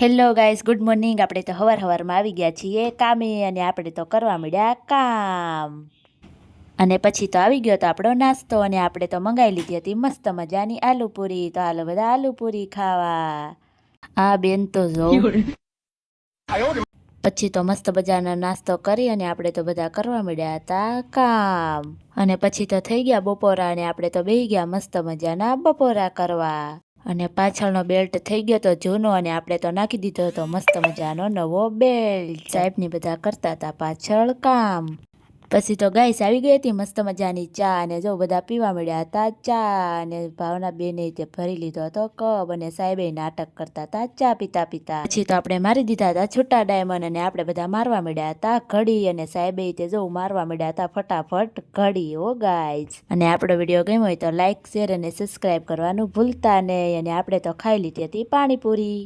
Hello guys, good morning. આપણે તો હવારમાં આવી ગયા છીએ કામે અને આપણે તો કરવા માંડ્યા કામ. અને પછી તો આવી ગયો તો આપણો નાસ્તો અને આપણે તો મંગાવી લીધી હતી મસ્ત મજાની આલુપૂરી. તો હાલો બધા આલુપૂરી ખાવા. આ બેન તો જો પછી તો મસ્ત બજારનો નાસ્તો કરી અને આપણે તો બધા કરવા માંડ્યા હતા કામ. અને પછી તો થઈ ગયા બપોરા અને આપણે તો બેસી ગયા મસ્ત મજાના બપોરા કરવા. અને પાછળનો બેલ્ટ થઈ ગયો તો જૂનો અને આપણે તો નાખી દીધો હતો મસ્ત મજાનો નવો બેલ્ટ. સાહેબની બધા કરતા હતા પાછળ કામ. પછી તો ગાઈસ આવી ગઈ હતી મસ્ત મજાની ચા અને જો બધા પીવા મળ્યા હતા ચા. અને ભાવના બેને તે ભરી લીધો હતો કપ અને સાહેબે નાટક કરતા હતા ચા પીતા પીતા. પછી તો આપણે મારી દીધા હતા છૂટા ડાયમંડ અને આપણે બધા મારવા મળ્યા હતા ઘડી. અને સાહેબે તે જો મારવા મળ્યા હતા ફટાફટ ઘડી. ઓ ગાઈસ, અને આપણો વિડીયો ગમ્યો હોય તો લાઈક, શેર અને સબસ્ક્રાઈબ કરવાનું ભૂલતા નહીં. અને આપણે તો ખાઈ લીધી હતી પાણીપુરી.